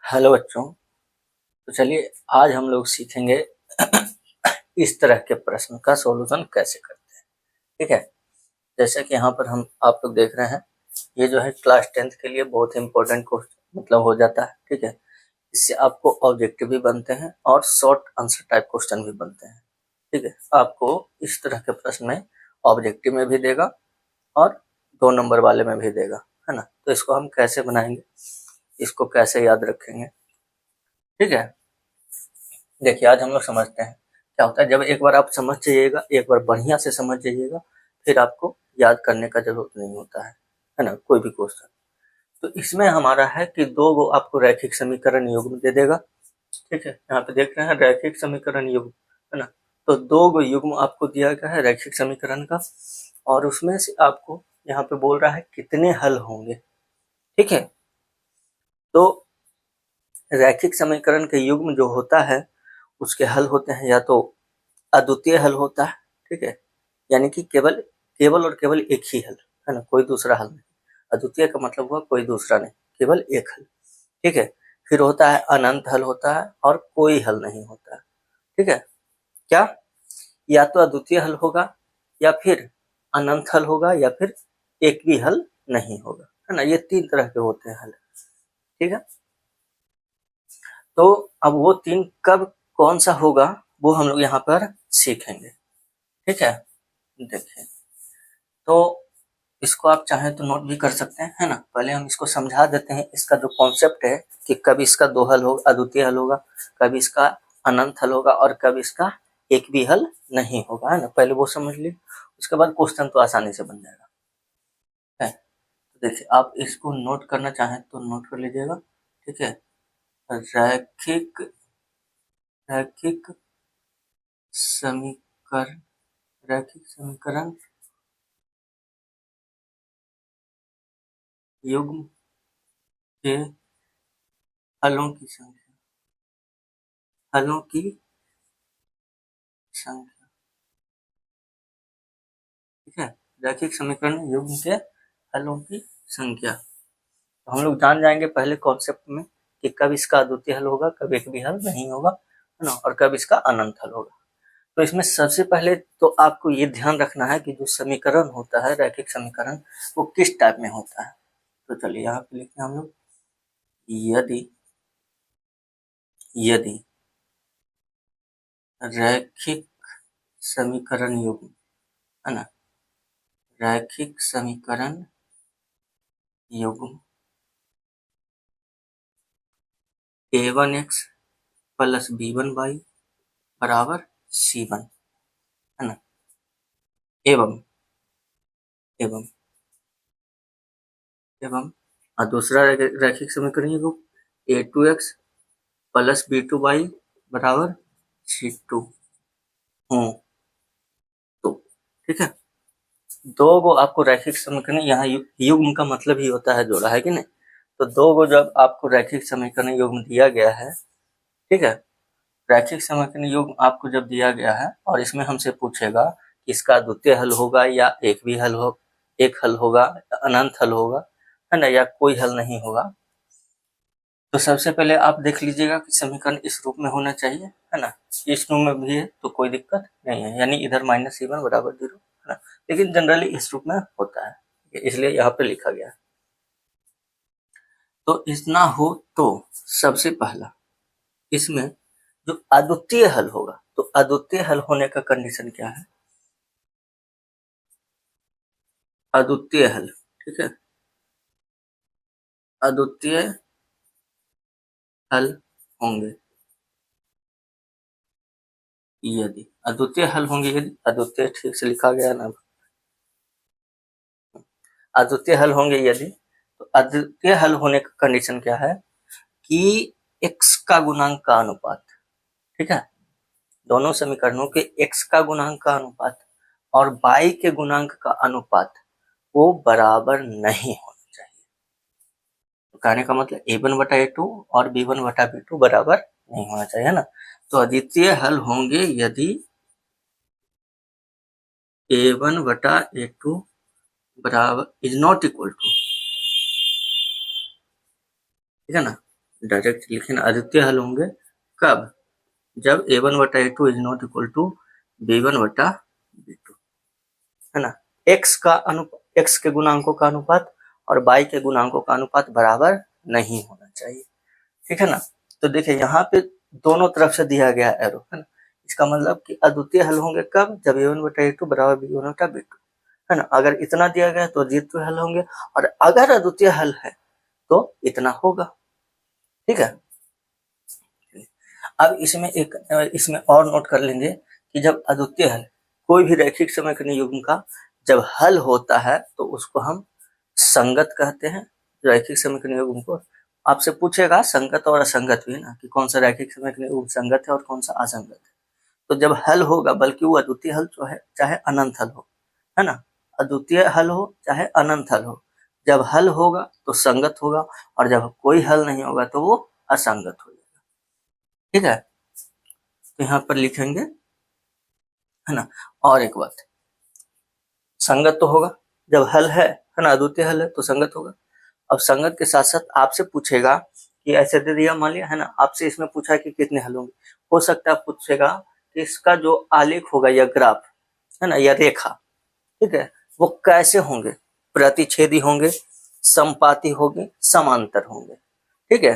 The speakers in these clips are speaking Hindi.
हेलो बच्चों। तो चलिए आज हम लोग सीखेंगे इस तरह के प्रश्न का सॉल्यूशन कैसे करते हैं। ठीक है, जैसे कि यहाँ पर हम आप लोग देख रहे हैं, ये जो है क्लास 10th के लिए बहुत इंपॉर्टेंट क्वेश्चन मतलब हो जाता है। ठीक है, इससे आपको ऑब्जेक्टिव भी बनते हैं और शॉर्ट आंसर टाइप क्वेश्चन भी बनते हैं। ठीक है, आपको इस तरह के प्रश्न में ऑब्जेक्टिव में भी देगा और 2 नंबर वाले में भी देगा, है ना। तो इसको हम कैसे बनाएंगे, इसको कैसे याद रखेंगे। ठीक है, देखिए आज हम लोग समझते हैं क्या होता है। जब एक बार आप समझ जाइएगा, एक बार बढ़िया से समझ जाइएगा, फिर आपको याद करने का जरूरत नहीं होता है ना, कोई भी क्वेश्चन। तो इसमें हमारा है कि 2 आपको रैखिक समीकरण युग्म दे देगा। ठीक है, यहाँ पे देख रहे हैं रैखिक समीकरण युग्म, है ना। तो 2 युग्म आपको दिया गया है रैखिक समीकरण का, और उसमें से आपको यहाँ पे बोल रहा है कितने हल होंगे। ठीक है, तो रैखिक समीकरण के युग्म जो होता है उसके हल होते हैं या तो अद्वितीय हल होता है। ठीक है, यानी कि केवल केवल और केवल एक ही हल, है ना, कोई दूसरा हल नहीं। अद्वितीय का मतलब हुआ कोई दूसरा नहीं, केवल एक हल। ठीक है, फिर होता है अनंत हल होता है और कोई हल नहीं होता है। ठीक है, क्या या तो अद्वितीय हल होगा या फिर अनंत हल होगा या फिर एक भी हल नहीं होगा, है ना। ये 3 तरह के होते हैं हल। ठीक है, तो अब वो 3 कब कौन सा होगा वो हम लोग यहाँ पर सीखेंगे। ठीक है, देखिए तो इसको आप चाहें तो नोट भी कर सकते हैं, है ना। पहले हम इसको समझा देते हैं, इसका जो कॉन्सेप्ट है कि कब इसका 2 हल होगा, अद्वितीय हल होगा, कब इसका अनंत हल होगा और कब इसका एक भी हल नहीं होगा, है ना। पहले वो समझ लीजिए, उसके बाद क्वेश्चन तो आसानी से बन जाएगा। है, तो देखिए आप इसको नोट करना चाहें तो नोट कर लीजिएगा। ठीक है, रैखिक रैखिक समीकरण रैखिक समीकरण युग्म के हलों की संख्या। ठीक है, रैखिक समीकरण युग्म के हलों की संख्या। तो हम लोग जान जाएंगे पहले कॉन्सेप्ट में कि कब इसका अद्वितीय हल होगा, कब एक भी हल नहीं होगा, है ना, और कब इसका अनंत हल होगा। तो इसमें सबसे पहले तो आपको ये ध्यान रखना है कि जो समीकरण होता है रैखिक समीकरण, वो किस टाइप में होता है। तो चलिए यहाँ पे लिखते हैं हम लोग, यदि यदि रैखिक समीकरण युग्म, है ना, रैखिक समीकरण युग्म a1x प्लस b1y बराबर c1, है ना, एवं एवं एवं और दूसरा रैखिक समीकरण युग्म a2x प्लस b2y बराबर c2 हो। तो ठीक है, 2 आपको रैखिक समीकरण, यहाँ युग्म का मतलब ही होता है जोड़ा, है कि नहीं। तो 2 जब आपको रैखिक समीकरण युग्म दिया गया है, ठीक है, रैखिक समीकरण युग्म आपको जब दिया गया है और इसमें हमसे पूछेगा कि इसका द्वितीय हल होगा या एक भी हल हो, एक हल होगा, अनंत हल होगा, है ना, या कोई हल नहीं होगा। तो सबसे पहले आप देख लीजिएगा कि समीकरण इस रूप में होना चाहिए, है ना। इस रूप में भी है तो कोई दिक्कत नहीं है, यानी इधर -c1 बराबर 0, है ना। लेकिन जनरली इस रूप में होता है, इसलिए यहाँ पे लिखा गया है। तो इतना हो तो सबसे पहला इसमें जो अद्वितीय हल होगा, तो अद्वितीय हल होने का कंडीशन क्या है, अद्वितीय हल। ठीक है, अद्वितीय हल होंगे यदि अद्वितीय हल होंगे यदि अद्वितीय ठीक से लिखा गया ना, अद्वितीय हल होंगे यदि, तो अद्वितीय हल होने का कंडीशन क्या है कि x का गुणांक का अनुपात, ठीक है, दोनों समीकरणों के x का गुणांक का अनुपात और y के गुणांक का अनुपात वो बराबर नहीं होना चाहिए। तो कहने का मतलब a1 बटा a2 और b1 बटा b2 बराबर नहीं होना चाहिए, है ना। तो अद्वितीय हल होंगे यदि a1 बटा a2 बराबर इज नॉट इक्वल टू, ठीक है ना, डायरेक्ट लिखे ना, अद्वितीय हल होंगे कब? जब a1 बटा a2 is not equal to b1 बटा b2, है ना। x के गुणांकों का अनुपात और y के गुणांकों का अनुपात बराबर नहीं होना चाहिए, ठीक है ना। तो देखिए यहाँ पे दोनों तरफ से दिया गया एरो, है ना। इसका मतलब कि अद्वितीय हल होंगे कब? जब a1 बटा a2 बराबर b1 बटा b2, है ना। अगर इतना दिया गया तो अद्वितीय हल होंगे, और अगर अद्वितीय हल है तो इतना होगा, ठीक है। अब इसमें और नोट कर लेंगे कि जब अद्वितीय हल कोई भी रैखिक समीकरण युग्म का जब हल होता है तो उसको हम संगत कहते हैं। रैखिक समीकरण युग्म को आपसे पूछेगा संगत और असंगत भी ना, कि कौन सा रैखिक समीकरण युग्म संगत है और कौन सा असंगत है। तो जब हल होगा, बल्कि वो अद्वितीय हल जो है चाहे अनंत हल हो, है ना, अद्वितीय हल हो चाहे अनंत हल हो, जब हल होगा तो संगत होगा, और जब कोई हल नहीं होगा तो वो असंगत हो जाएगा, ठीक है। तो यहाँ पर लिखेंगे, है ना। और एक बात, संगत तो होगा जब हल है ना, अद्वितीय हल है तो संगत होगा। अब संगत के साथ साथ आपसे पूछेगा कि ऐसे दे दिया, मान लिया, है ना, आपसे इसमें पूछा कि कितने हल होंगे, हो सकता है पूछेगा कि इसका जो आलेख होगा या ग्राफ, है ना, या रेखा, ठीक है, वो कैसे होंगे, प्रतिच्छेदी होंगे, समपाती होंगे, समांतर होंगे, ठीक है।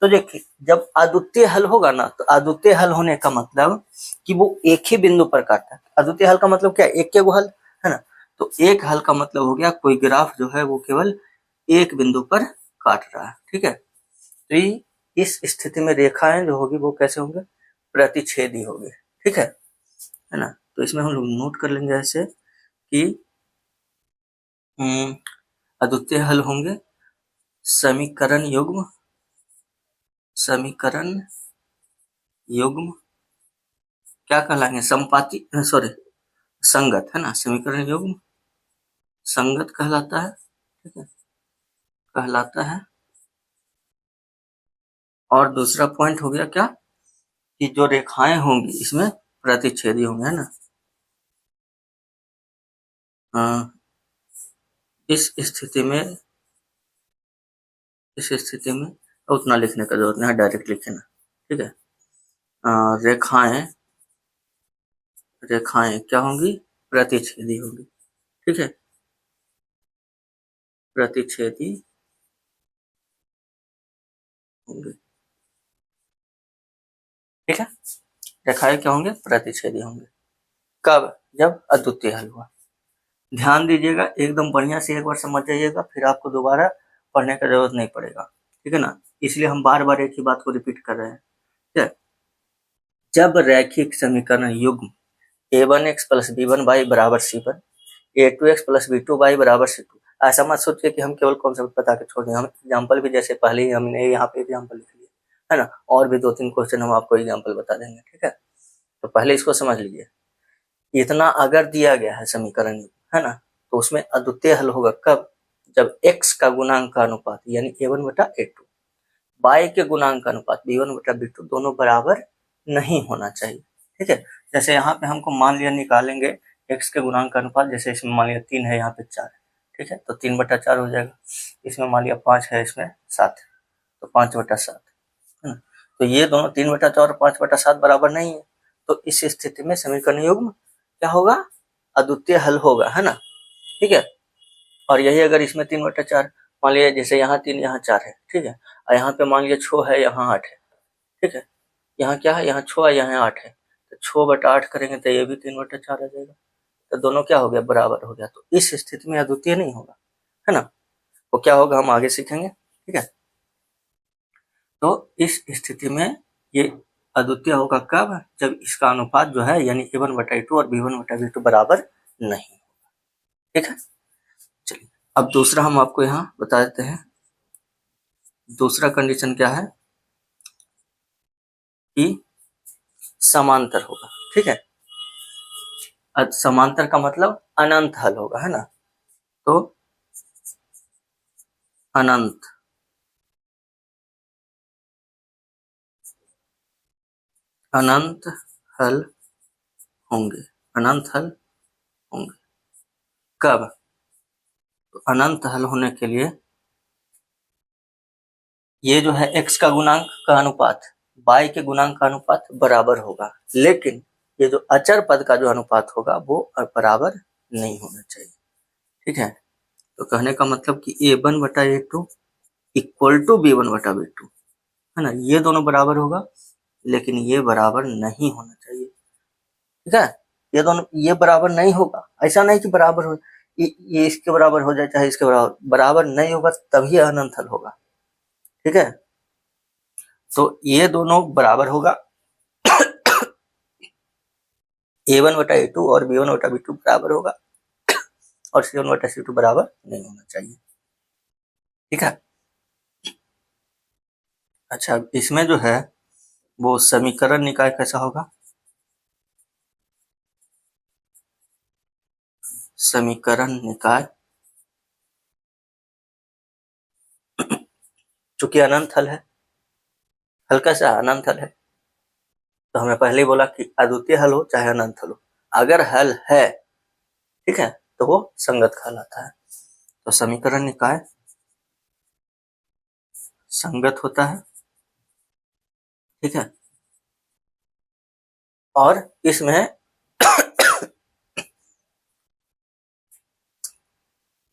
तो देखिए जब अद्वितीय हल होगा ना, तो अद्वितीय हल होने का मतलब कि वो एक ही बिंदु पर काटता है। अद्वितीय हल का मतलब क्या है? एक के वो हल, है ना। तो एक हल का मतलब हो गया कोई ग्राफ जो है वो केवल एक बिंदु पर काट रहा है, ठीक है। तो इस स्थिति में रेखाएं जो होगी वो कैसे होंगे? प्रतिच्छेदी होगी, ठीक है ना। तो इसमें हम लोग नोट कर लेंगे ऐसे कि अद्वितीय हल होंगे समीकरण युग्म क्या कहलाएंगे? समपाती, सॉरी, संगत, है ना। समीकरण युग्म संगत कहलाता है, ठीक है, कहलाता है। और दूसरा पॉइंट हो गया क्या, कि जो रेखाएं होंगी इसमें प्रतिच्छेदी होंगे, है ना। इस स्थिति में उतना लिखने का जरूरत नहीं है, डायरेक्ट लिखना, ठीक है। रेखाएं क्या होंगी? प्रतिच्छेदी होंगी, ठीक है, प्रतिच्छेदी होंगे, ठीक है। रेखाएं क्या होंगे? प्रतिच्छेदी होंगे। कब? जब अद्वितीय हल हुआ। ध्यान दीजिएगा, एकदम बढ़िया से एक बार समझ जाइएगा, फिर आपको दोबारा पढ़ने का जरूरत नहीं पड़ेगा, ठीक है ना। इसलिए हम बार बार एक ही बात को रिपीट कर रहे हैं, ठीक है। जब रैखिक समीकरण युग्म a1x प्लस b1y बराबर c1, a2x प्लस b2y बराबर c2, ऐसा मत सोचिए कि हम केवल कॉन्सेप्ट बता के छोड़ दें। हम एग्जाम्पल भी, जैसे पहले ही हमने यहाँ पे एग्जाम्पल लिख लिया, है ना, और भी 2-3 क्वेश्चन हम आपको एग्जाम्पल बता देंगे, ठीक है। तो पहले इसको समझ लीजिए। इतना अगर दिया गया है समीकरण, है ना, तो उसमें अद्वितीय हल होगा कब? जब x का गुणांक का अनुपात यानी a1 बटा a2, y के गुणांक का अनुपात b1 बटा b2 दोनों बराबर नहीं होना चाहिए, ठीक है। जैसे यहाँ पे हमको मान लिया निकालेंगे x के गुणांक का अनुपात, जैसे इसमें मान लिया 3 है, यहाँ पे 4 है, ठीक है, तो 3/4 हो जाएगा। इसमें मान लिया 5 है, इसमें 7 है, तो 5/7, है ना। तो ये दोनों 3/4 और 5/7 बराबर नहीं है। तो इस स्थिति में समीकरण युग्म क्या होगा? अद्वितीय हल होगा, है ना, ठीक है। और यही अगर इसमें 3/4, मान लिया जैसे यहाँ 3 यहाँ 4 है, ठीक है, और यहाँ पे मान लिया 6 है, यहाँ 8 है, ठीक है। यहाँ क्या है? यहाँ 6 है, यहाँ 8 है, तो 6/8 करेंगे तो ये भी 3/4 आ जाएगा। तो दोनों क्या हो गया? बराबर हो गया। तो इस स्थिति में अद्वितीय नहीं होगा, है ना। वो क्या होगा हम आगे सीखेंगे, ठीक है। तो इस स्थिति में ये अद्वितीय होगा कब? जब इसका अनुपात जो है यानी a1/a2 और b1/b2 बराबर नहीं, ठीक है। चलिए अब दूसरा हम आपको यहाँ बता देते हैं। दूसरा कंडीशन क्या है कि समांतर होगा, ठीक है। समांतर का मतलब अनंत हल होगा, है ना। तो अनंत हल होंगे, अनंत हल होंगे कब? तो अनंत हल होने के लिए ये जो है x का गुणांक का अनुपात y के गुणांक का अनुपात बराबर होगा, लेकिन ये जो अचर पद का जो अनुपात होगा वो बराबर नहीं होना चाहिए। ठीक है, तो कहने का मतलब कि a1 बटा a2 इक्वल टू b1 बटा b2, है ना, ये दोनों बराबर होगा, लेकिन ये बराबर नहीं होना चाहिए। ठीक है, ये दोनों ये बराबर नहीं होगा, ऐसा नहीं कि बराबर हो, ये इसके बराबर हो जाए चाहे इसके बराबर नहीं होगा, तभी अनंत हल होगा। ठीक है, तो ये दोनों बराबर होगा a1 बटा a2 और b1 बटा b2 बराबर होगा, और c1 बटा c2 बराबर नहीं होना चाहिए। ठीक है, अच्छा इसमें जो है वो समीकरण निकाय कैसा होगा, समीकरण निकाय चूंकि अनंत हल है, हल कैसा अनंत हल है, तो हमें पहले ही बोला कि अद्वितीय हल हो चाहे अनंत हल हो, अगर हल है, ठीक है, तो वो संगत कहलाता है। तो समीकरण निकाय संगत होता है। ठीक है, और इसमें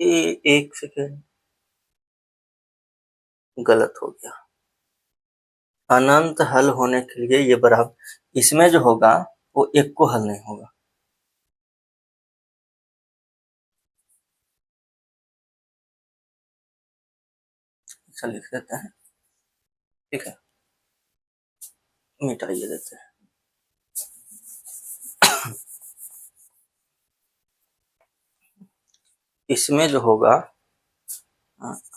एक सेकेंड गलत हो गया, अनंत हल होने के लिए ये बराबर, इसमें जो होगा वो एक को हल नहीं होगा, ऐसा लिख देते हैं। ठीक है, मिटाइए देते हैं। इसमें जो होगा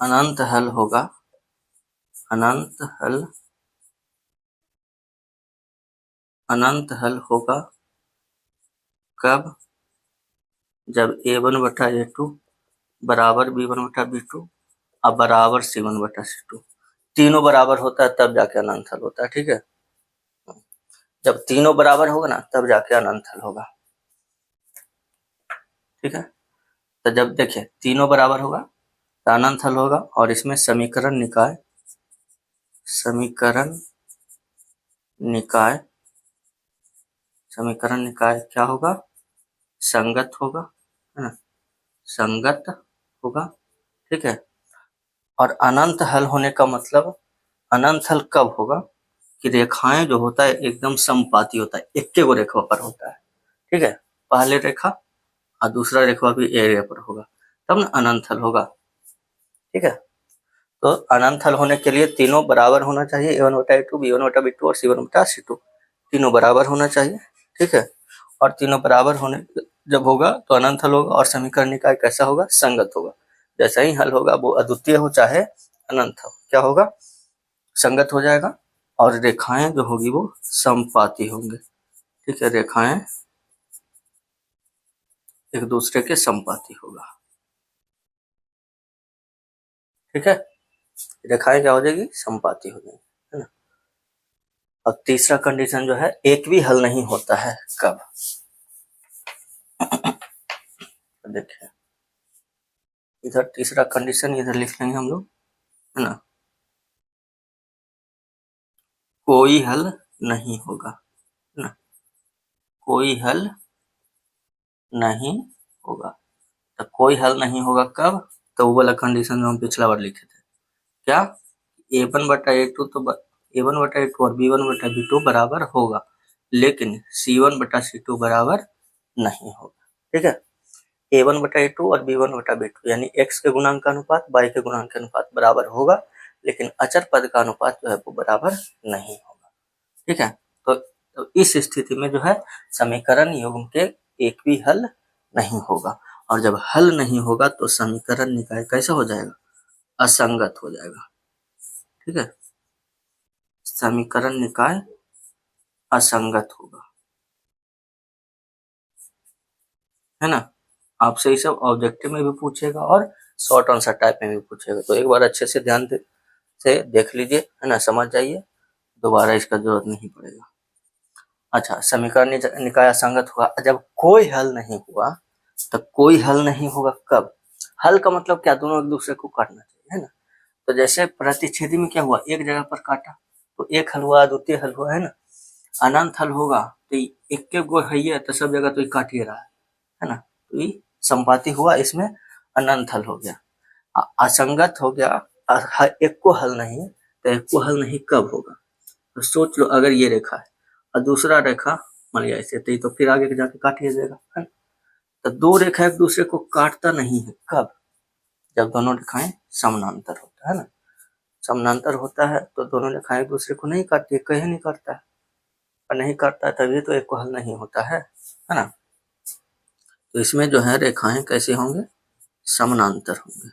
अनंत हल होगा, अनंत हल, अनंत हल होगा कब, जब a1 बटा a2 बराबर b1 बटा b2 और बराबर c1 बटा c2, तीनों बराबर होता है तब जाके अनंत हल होता है। ठीक है, जब तीनों बराबर होगा ना तब जाके अनंत हल होगा। ठीक है, तो जब देखिए तीनों बराबर होगा तो अनंत हल होगा, और इसमें समीकरण निकाय, समीकरण निकाय, समीकरण निकाय क्या होगा, संगत होगा, है ना, संगत होगा। ठीक है, और अनंत हल होने का मतलब, अनंत हल कब होगा कि रेखाएं जो होता है एकदम समपाती होता है, एक को रेखा पर होता है। ठीक है, पहले रेखा और दूसरा रेखा भी एरिया पर होगा, तब ना अनंत हल होगा। ठीक है, तो अनंत हल होने के लिए तीनों बराबर होना चाहिए, a1 बटा a2 b1 बटा b2 और c1 बटा c2, तीनों बराबर होना चाहिए। ठीक है, और तीनों बराबर होने जब होगा तो अनंत हल होगा, और समीकरण निकाय कैसा होगा, संगत होगा। जैसा ही हल होगा वो अद्वितीय हो चाहे अनंत हो, क्या होगा, संगत हो जाएगा, और रेखाएं जो होगी वो समपाती होंगे। ठीक है, रेखाएं एक दूसरे के समपाती होगा। ठीक है, रेखाएं क्या हो जाएगी, समपाती हो जाएगी, है ना। और तीसरा कंडीशन जो है, एक भी हल नहीं होता है कब, देखिए इधर तीसरा कंडीशन इधर लिख लेंगे हम लोग, है ना, कोई हल नहीं होगा, है ना, कोई हल नहीं होगा। तो कोई हल नहीं होगा कब, तो वो वाला कंडीशन जो हम पिछला बार लिखे थे, क्या, a1 बटा a2 तो a1 बटा a2 और b1 बटा b2 बराबर होगा, लेकिन c1 बटा c2 बराबर नहीं होगा। ठीक है, a1 बटा a2 और b1 बटा b2 यानी x के गुणांक का अनुपात y के गुणांक के अनुपात बराबर होगा, लेकिन अचर पद का अनुपात जो है वो बराबर नहीं होगा। ठीक है, तो इस स्थिति में जो है समीकरण युग्म के एक भी हल नहीं होगा, और जब हल नहीं होगा तो समीकरण निकाय कैसा हो जाएगा, असंगत हो जाएगा। ठीक है, समीकरण निकाय असंगत होगा, है ना। आपसे ये सब ऑब्जेक्टिव में भी पूछेगा और शॉर्ट आंसर टाइप में भी पूछेगा, तो एक बार अच्छे से ध्यान से देख लीजिए, है ना, समझ जाइए, दोबारा इसका जरूरत नहीं पड़ेगा। अच्छा, समीकरण निकाय असंगत हुआ जब कोई हल नहीं हुआ, तो कोई हल नहीं होगा कब, हल का मतलब क्या, दोनों एक दूसरे को काटना चाहिए, है ना, तो जैसे प्रतिच्छेदी में क्या हुआ, एक जगह पर काटा तो एक हल हुआ, द्वितीय हल हुआ, है ना। अनंत हल होगा तो एक के गो है तो सब जगह तो ये काट ही रहा है ना, तो ये संपाती हुआ, इसमें अनंत हल हो गया। असंगत हो गया, एक को हल नहीं, तो एक को हल नहीं कब होगा, तो सोच लो अगर ये रेखा है और दूसरा रेखा मान लिया ऐसे, तो फिर आगे जाके काट ही जाएगा, है ना। तो दो रेखा एक दूसरे को काटता नहीं है, कब, जब दोनों रेखाएं समानांतर होता है ना, समानांतर होता है तो दोनों रेखाएं एक दूसरे को नहीं काटती, कहीं नहीं काटता है, और नहीं काटता है तभी तो एक को हल नहीं होता है ना। तो इसमें जो है रेखाएं कैसे होंगे, समानांतर होंगे,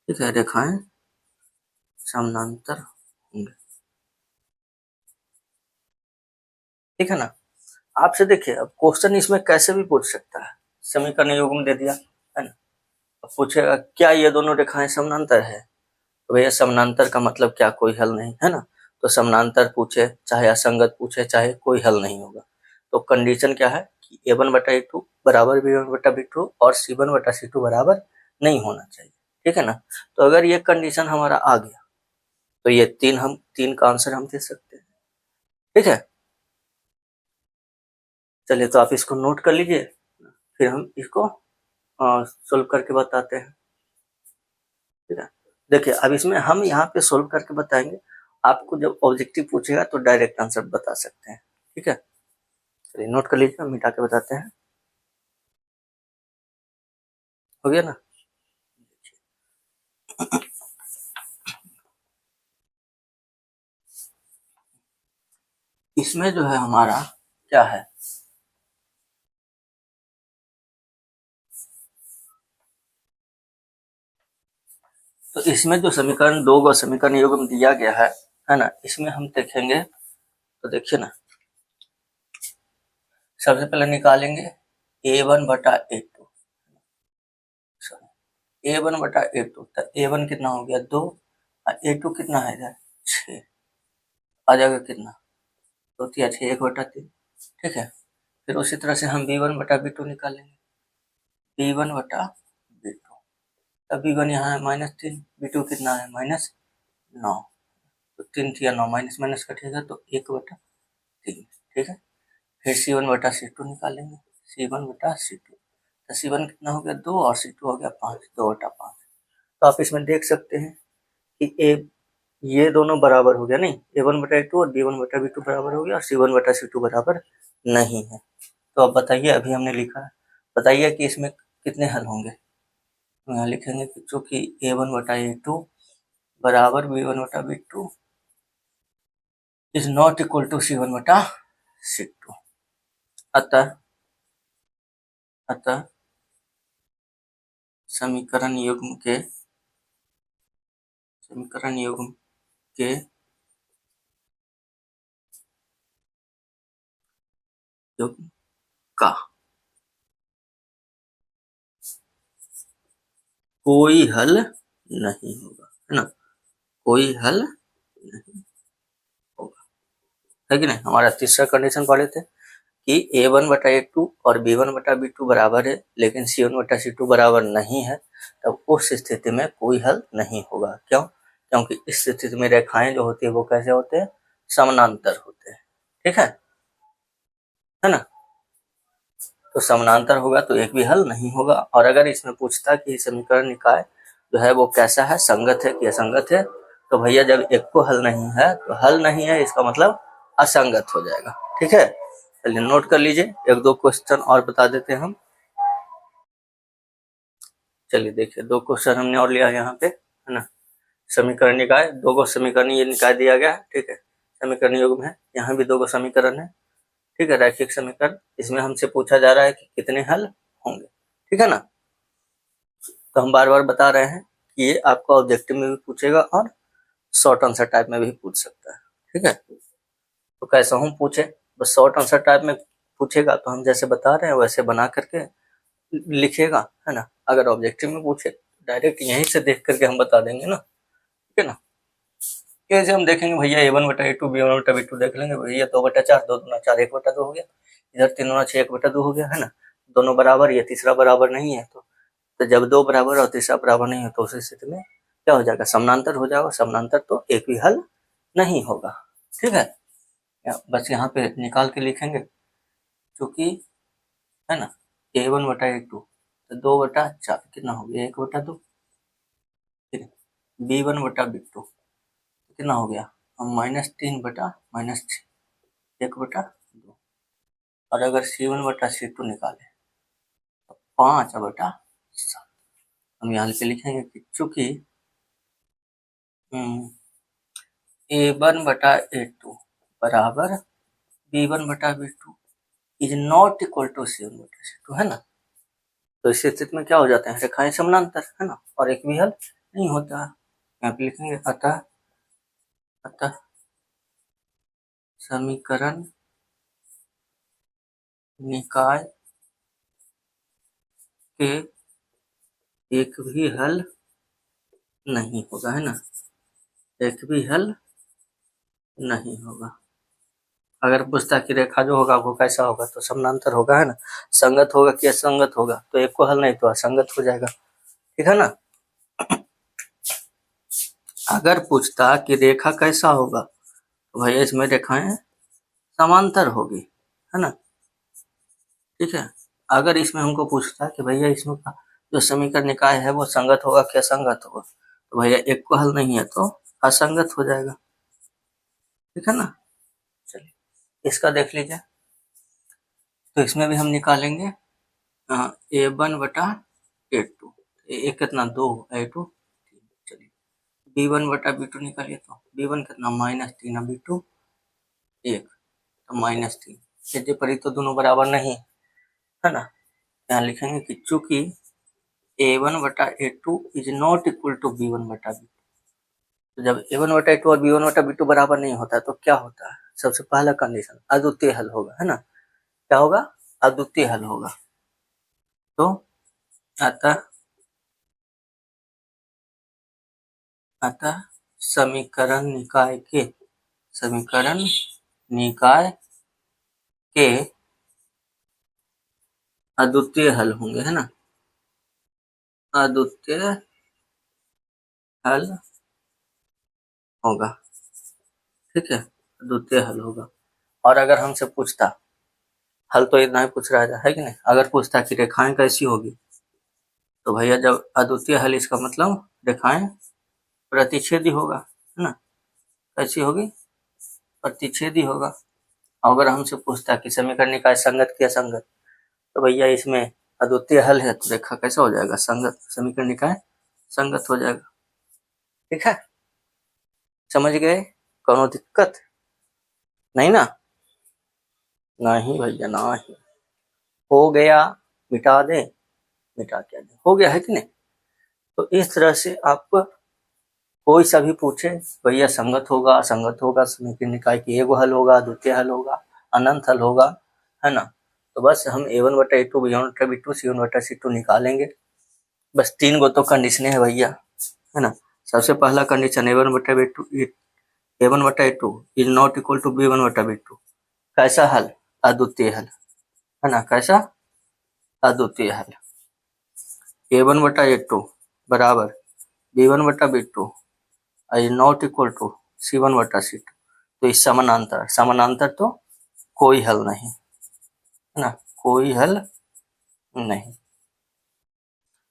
ठीक है, रेखाएं समानांतर होंगे, ठीक है ना। आपसे देखिए अब क्वेश्चन इसमें कैसे भी पूछ सकता है, समीकरण युग्म दे दिया है ना, अब पूछेगा क्या ये दोनों रेखाएं समानांतर है, तो भैया समानांतर का मतलब क्या, कोई हल नहीं, है ना। तो समानांतर पूछे चाहे असंगत पूछे चाहे कोई हल नहीं होगा। तो कंडीशन क्या है कि a1/a2 बराबर b1/b2 और c1/c2 बराबर नहीं होना चाहिए, ठीक है ना। तो अगर ये कंडीशन हमारा आ गया तो ये हम तीन का आंसर हम दे सकते हैं, ठीक है। चलिए तो आप इसको नोट कर लीजिए, फिर हम इसको सोल्व करके बताते हैं, ठीक है। देखिए अब इसमें हम यहाँ पे सोल्व करके बताएंगे, आपको जब ऑब्जेक्टिव पूछेगा तो डायरेक्ट आंसर बता सकते हैं, ठीक है। चलिए नोट कर लीजिए, हम मिटा के बताते हैं, हो गया ना। इसमें जो है हमारा क्या है, तो इसमें जो समीकरण दो गो समीकरण युग्म दिया गया है ना, इसमें हम देखेंगे तो देखिए ना, सबसे पहले निकालेंगे a1/a2, a1/a2, तो a1 कितना हो गया 2 और a2 कितना है इधर 6, आ जाएगा कितना 2×6 1/3, ठीक है। फिर उसी तरह से हम b1/b2 निकालेंगे, b1/b2, तब b1 यहाँ है -3, b2 कितना है -9, तो 3×3 = 9, माइनस माइनस कटेगा तो 1/3, ठीक है। फिर c1/c2 निकालेंगे, c1/c2, तो c1 कितना हो गया 2 और c2 हो गया 5, 2/5। तो आप इसमें देख सकते हैं कि ये दोनों बराबर हो गया, नहीं a1/a2 और b1/b2 बराबर हो गया और c1/c2 बराबर नहीं है। तो अब बताइए, अभी हमने लिखा है, बताइए कि इसमें कितने हल होंगे। तो यहाँ लिखेंगे कि चूंकि a1/a2 बराबर b1/b2 is not equal to c1/c2, अतः समीकरण युग्म के युग्म का कोई हल नहीं होगा, है ना, कोई हल नहीं होगा, है कि नहीं। हमारा तीसरा कंडीशन पढ़े थे कि a1/a2 और b1/b2 बराबर है लेकिन c1/c2 बराबर नहीं है, तब उस स्थिति में कोई हल नहीं होगा। क्यों, क्योंकि इस स्थिति में रेखाएं जो होती है वो कैसे होते हैं, समानांतर होते हैं, ठीक है ना। तो समानांतर होगा तो एक भी हल नहीं होगा। और अगर इसमें पूछता कि समीकरण निकाय जो है वो कैसा है, संगत है कि असंगत है, तो भैया जब एक को हल नहीं है तो हल नहीं है इसका मतलब असंगत हो जाएगा, ठीक है। चलिए नोट कर लीजिए, एक दो क्वेश्चन और बता देते हैं हम। चलिए देखिए, दो क्वेश्चन हमने और लिया यहाँ पे, है ना। समीकरण निकाय, दो गो समीकरण ये निकाय दिया गया है, ठीक है। समीकरण युग्म है, यहाँ भी दो गो समीकरण है, ठीक है, रैखिक समीकरण। इसमें हमसे पूछा जा रहा है कि कितने हल होंगे, ठीक है ना। तो हम बार बार बता रहे हैं कि ये आपका ऑब्जेक्टिव में भी पूछेगा और शॉर्ट आंसर टाइप में भी पूछ सकता है, ठीक है। तो कैसा हम पूछे, बस शॉर्ट आंसर टाइप में पूछेगा तो हम जैसे बता रहे हैं वैसे बना करके लिखिएगा, है ना। अगर ऑब्जेक्टिव में पूछे डायरेक्ट यहीं से देख करके हम बता देंगे ना, ठीक है ना। कैसे हम देखेंगे भैया a1/a2 b1/b2 देख लेंगे भैया 2/4, 2×4 1/2 हो गया, इधर 3×6 1/2 हो गया, है ना। दोनों बराबर, ये तीसरा बराबर नहीं है, तो जब दो बराबर और तीसरा बराबर नहीं है तो उस स्थिति में क्या हो जाएगा, समानांतर हो जाएगा। समानांतर तो एक भी हल नहीं होगा। ठीक है, बस यहाँ पे निकाल के लिखेंगे, क्योंकि है ना A1 बटा A2 तो 2/4 कितना हो गया, 1/2। फिर B1 बटा B2 कितना हो गया, -3 बटा -6, 1/2। और अगर C1 बटा C2 निकाले तो 5/7। हम यहाँ पे लिखेंगे कि चूंकि A1 बटा A2 बराबर B1 बटा B2 is not equal to C1 बटा C2, है ना। तो इस स्थिति में क्या हो जाते हैं, रेखाएं समानांतर, है ना, और एक भी हल नहीं होता। यहाँ पे लिखेंगे अतः समीकरण निकाय के एक भी हल नहीं होगा, है ना, एक भी हल नहीं होगा। अगर पूछता कि रेखा जो होगा वो कैसा होगा, तो समानांतर होगा, है ना, संगत होगा कि असंगत होगा, तो एक को हल नहीं तो असंगत हो जाएगा। ठीक है ना। अगर पूछता कि रेखा कैसा होगा, तो भैया इसमें रेखाएं समांतर होगी, है ना। ठीक है, अगर इसमें हमको पूछता कि भैया इसमें जो समीकरण निकाय है वो संगत होगा कि असंगत होगा, तो भैया एक को हल नहीं है तो असंगत हो जाएगा। ठीक है ना। चलिए इसका देख लीजिए, तो इसमें भी हम निकालेंगे A1 बटा A2, एक कितना 2, A2 3। चलिए B1 बटा B2 निकालिए, तो B1 कितना -3, B2 1 तो -3। यदि परी तो दोनों बराबर नहीं, है ना। यहाँ लिखेंगे कि चूंकि A1 बटा A2 is not equal to B1 बटा B2। तो जब A1 बटा A2 और B1 बटा B2 बराबर नहीं होता तो क्या होता है, सबसे पहला कंडीशन अद्वितीय हल होगा, है ना। क्या होगा, अद्वितीय हल होगा। तो अतः समीकरण निकाय के अद्वितीय हल होंगे, है ना, अद्वितीय हल होगा। ठीक है, अद्वितीय हल होगा। और अगर हमसे पूछता, हल तो इतना ही पूछ रहा है कि नहीं, अगर पूछता कि रेखाएं कैसी होगी, तो भैया जब अद्वितीय हल इसका मतलब रेखाएं प्रतिच्छेदी होगा, है ना। कैसी होगी, प्रतिच्छेदी होगा। अगर हमसे पूछता कि समीकरण निकाय संगत की असंगत, तो भैया इसमें अद्वितीय हल है तो रेखा कैसा हो जाएगा, संगत, समीकरण निकाय संगत हो जाएगा। ठीक है, समझ गए, कोनो दिक्कत नहीं ना। नहीं भैया नहीं, हो गया, मिटा दे, मिटा क्या दे, हो गया है कि नहीं। तो इस तरह से आप कोई सा भी पूछे, भैया संगत होगा असंगत होगा, समीकरण निकाय की एक हल होगा, द्वितीय हल होगा, अनंत हल होगा, है ना। तो बस हम A1 बटा A2 B1 बटा B2 C1 बटा C2 निकालेंगे। बस 3 गो तो कंडीशन है भैया, है ना। सबसे पहला कंडीशन A1 बटा A2 is not equal to B1 बटा B2, कैसा हल, अद्वितीय हल, है ना, कैसा अद्वितीय हल। A1 बटा A2 बराबर B1 बटा B2 is not equal to C1 बटा C2, तो इस समानांतर तो कोई हल नहीं, है ना, कोई हल नहीं।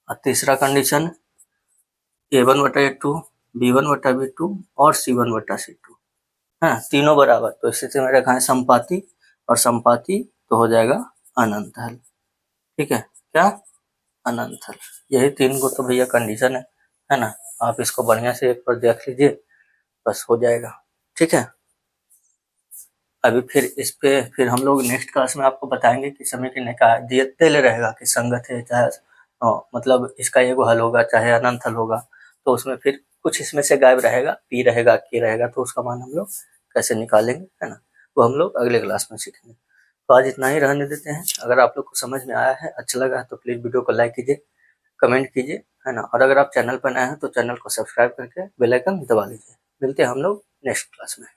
और तीसरा कंडीशन A1 बटा A2 B1 बटा B2 और C1 बटा C2, है, तीनों बराबर, तो इस स्थिति में रेखाएं संपाती, और संपाती तो हो जाएगा अनंत हल। ठीक है, क्या अनंत हल। यही 3 को तो भैया कंडीशन है ना। आप इसको बढ़िया से एक बार देख लीजिए, बस हो जाएगा। ठीक है, अभी फिर इस पे फिर हम लोग नेक्स्ट क्लास में आपको बताएंगे कि समीकरण निकाय दिए रहेगा कि संगत है, चाहे मतलब इसका एगो हल होगा, चाहे अनंत हल होगा, तो उसमें फिर कुछ इसमें से गायब रहेगा, पी रहेगा, के रहेगा, तो उसका मान हम लोग कैसे निकालेंगे, है ना, वो हम लोग अगले क्लास में सीखेंगे। तो आज इतना ही रहने देते हैं। अगर आप लोग को समझ में आया है, अच्छा लगा है, तो प्लीज़ वीडियो को लाइक कीजिए, कमेंट कीजिए, है ना। और अगर आप चैनल पर नए हैं तो चैनल को सब्सक्राइब करके बेल आइकन दबा लीजिए। मिलते हैं हम लोग नेक्स्ट क्लास में।